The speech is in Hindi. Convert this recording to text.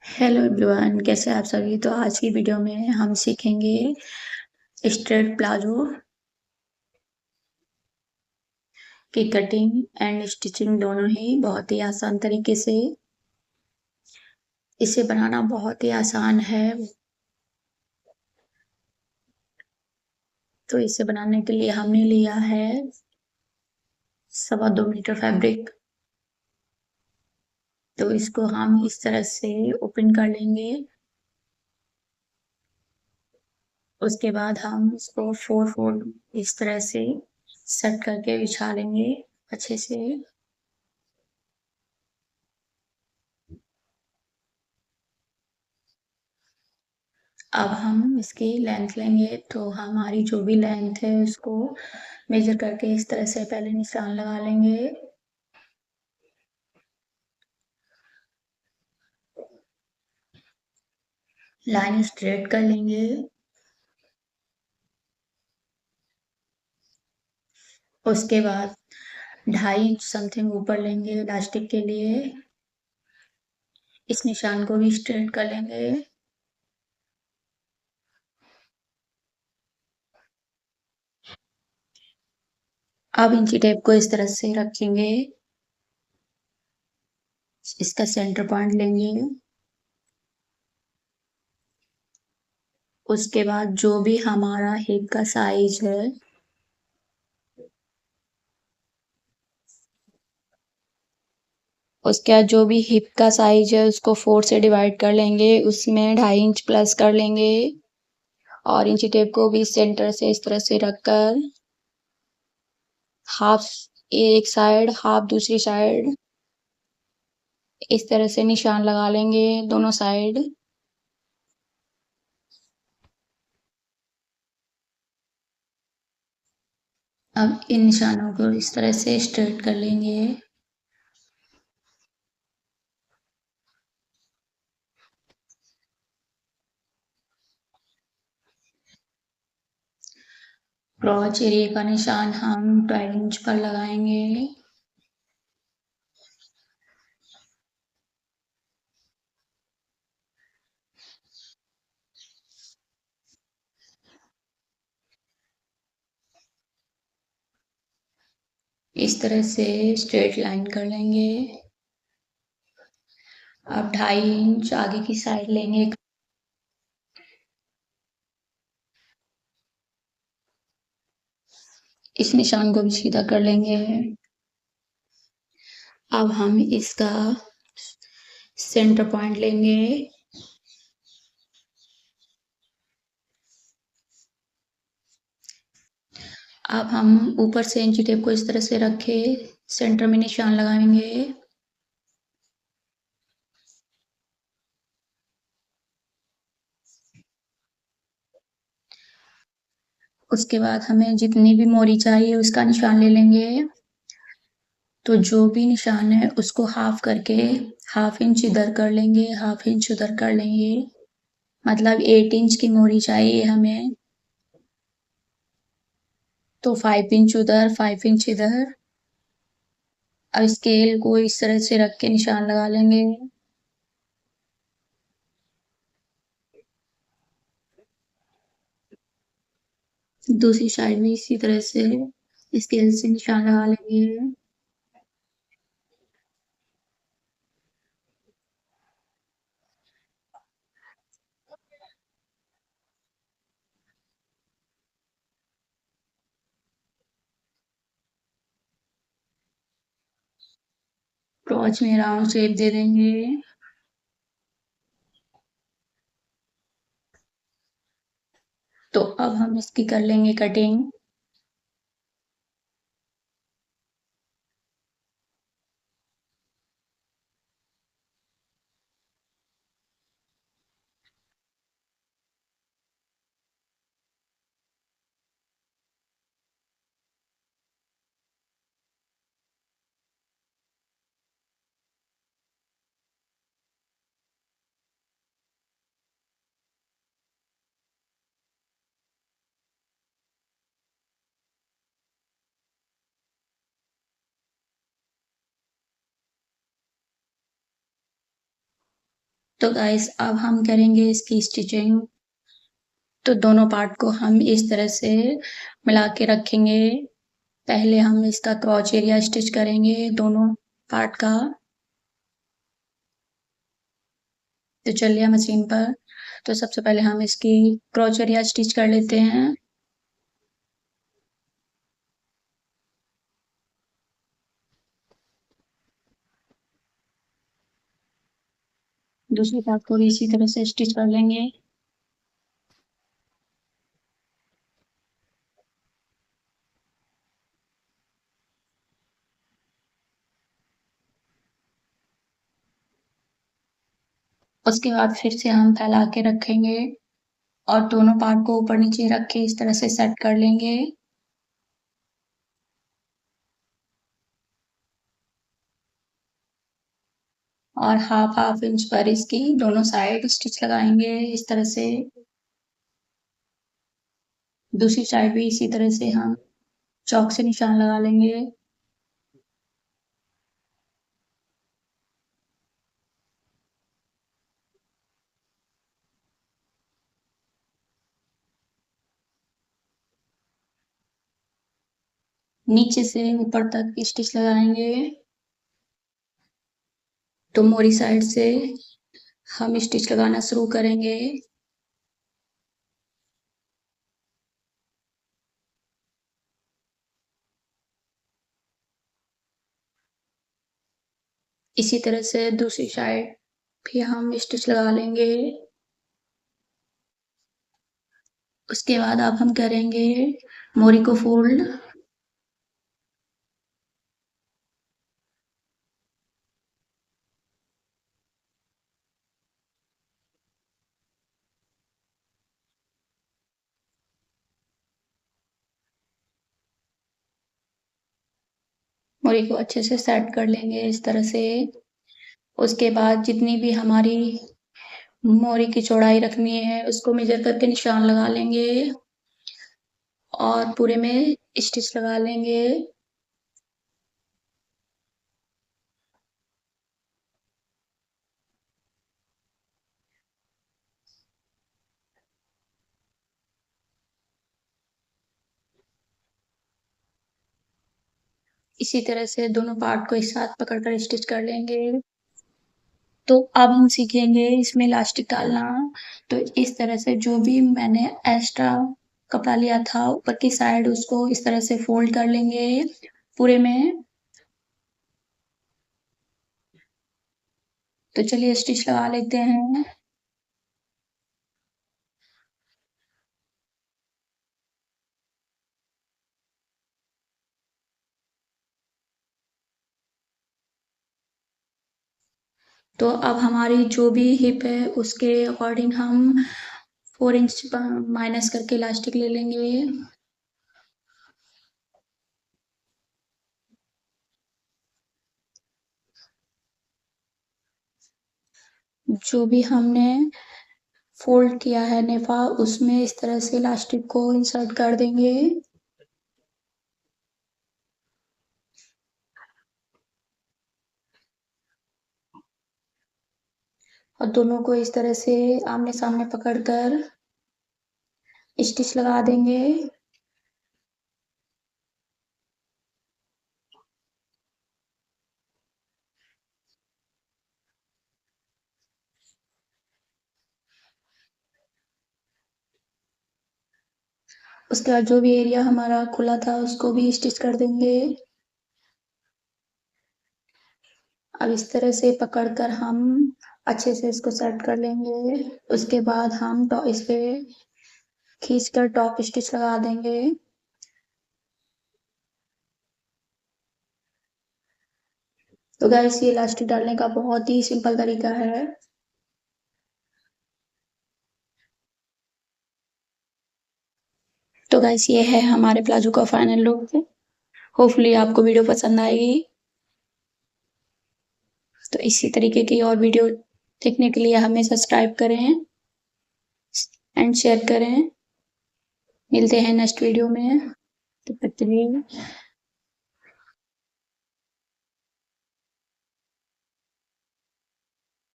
हेलो एवरीवन, कैसे हैं आप सभी। तो आज की वीडियो में हम सीखेंगे स्ट्रेट प्लाजो की कटिंग एंड स्टिचिंग दोनों ही बहुत ही आसान तरीके से। इसे बनाना बहुत ही आसान है। तो इसे बनाने के लिए हमने लिया है 2.25 मीटर फैब्रिक। तो इसको हम इस तरह से ओपन कर लेंगे। उसके बाद हम इसको 4 फोल्ड इस तरह से सेट करके बिछा लेंगे अच्छे से। अब हम इसकी लेंथ लेंगे, तो हमारी जो भी लेंथ है उसको मेजर करके इस तरह से पहले निशान लगा लेंगे। लाइन स्ट्रेट कर लेंगे। उसके बाद 2.5 इंच समथिंग ऊपर लेंगे इलास्टिक के लिए। इस निशान को भी स्ट्रेट कर लेंगे। अब इंची टेप को इस तरह से रखेंगे। इसका सेंटर पॉइंट लेंगे। उसके बाद जो भी हमारा हिप का साइज है उसके बाद जो भी हिप का साइज है उसको 4 से डिवाइड कर लेंगे, उसमें 2.5 इंच प्लस कर लेंगे। और इंची टेप को भी सेंटर से इस तरह से रखकर हाफ एक साइड हाफ दूसरी साइड इस तरह से निशान लगा लेंगे दोनों साइड। अब इन निशानों को इस तरह से स्ट्रेट कर लेंगे। क्रॉच एरिया का निशान हम 12 इंच पर लगाएंगे। इस तरह से स्ट्रेट लाइन कर लेंगे। अब 2.5 इंच आगे की साइड लेंगे। इस निशान को भी सीधा कर लेंगे। अब हम इसका सेंटर पॉइंट लेंगे। अब हम ऊपर से इंची टेप को इस तरह से रखे सेंटर में निशान लगाएंगे। उसके बाद हमें जितनी भी मोरी चाहिए उसका निशान ले लेंगे। तो जो भी निशान है उसको हाफ करके 1/2 इंच इधर कर लेंगे, 1/2 इंच उधर कर लेंगे। मतलब 8 इंच की मोरी चाहिए हमें, तो 5 इंच उधर 5 इंच इधर। अब स्केल को इस तरह से रख के निशान लगा लेंगे। दूसरी साइड में इसी तरह से स्केल से निशान लगा लेंगे। क्रॉच में राउंड शेप दे देंगे। तो अब हम इसकी कर लेंगे कटिंग। तो गाइस अब हम करेंगे इसकी स्टिचिंग। तो दोनों पार्ट को हम इस तरह से मिला के रखेंगे। पहले हम इसका क्रॉच एरिया स्टिच करेंगे दोनों पार्ट का। तो चलिए मशीन पर। तो सबसे पहले हम इसकी क्रॉच एरिया स्टिच कर लेते हैं। दूसरी पार्ट को भी इसी तरह से स्टिच कर लेंगे। उसके बाद फिर से हम फैला के रखेंगे और दोनों पार्ट को ऊपर नीचे रख के इस तरह से सेट कर लेंगे। और हाफ हाफ इंच पर इसकी दोनों साइड स्टिच लगाएंगे इस तरह से। दूसरी साइड भी इसी तरह से हम चौक से निशान लगा लेंगे। नीचे से ऊपर तक स्टिच लगाएंगे। तो मोरी साइड से हम स्टिच लगाना शुरू करेंगे। इसी तरह से दूसरी साइड भी हम स्टिच लगा लेंगे। उसके बाद अब हम करेंगे मोरी को फोल्ड। मोरी को अच्छे से सेट कर लेंगे इस तरह से। उसके बाद जितनी भी हमारी मोरी की चौड़ाई रखनी है उसको मेजर करके निशान लगा लेंगे और पूरे में स्टिच लगा लेंगे। इसी तरह से दोनों पार्ट को एक साथ पकड़कर स्टिच कर लेंगे। तो अब हम सीखेंगे इसमें इलास्टिक डालना। तो इस तरह से जो भी मैंने एक्स्ट्रा कपड़ा लिया था ऊपर की साइड उसको इस तरह से फोल्ड कर लेंगे पूरे में। तो चलिए स्टिच लगा लेते हैं। तो अब हमारी जो भी हिप है उसके अकॉर्डिंग हम 4 इंच माइनस करके इलास्टिक ले लेंगे। जो भी हमने फोल्ड किया है नेफा उसमें इस तरह से इलास्टिक को इंसर्ट कर देंगे। और दोनों को इस तरह से आमने सामने पकड़कर स्टिच लगा देंगे। उसके बाद जो भी एरिया हमारा खुला था उसको भी स्टिच कर देंगे। अब इस तरह से पकड़कर हम अच्छे से इसको सेट कर लेंगे। उसके बाद हम इस पे खींचकर टॉप स्टिच लगा देंगे। तो गाइस ये इलास्टिक डालने का बहुत ही सिंपल तरीका है। तो गाइस ये है हमारे प्लाजो का फाइनल लुक। होपफुली आपको वीडियो पसंद आएगी। तो इसी तरीके की और वीडियो देखने के लिए हमें सब्सक्राइब करें एंड शेयर करें। मिलते हैं नेक्स्ट वीडियो में। तब तक के लिए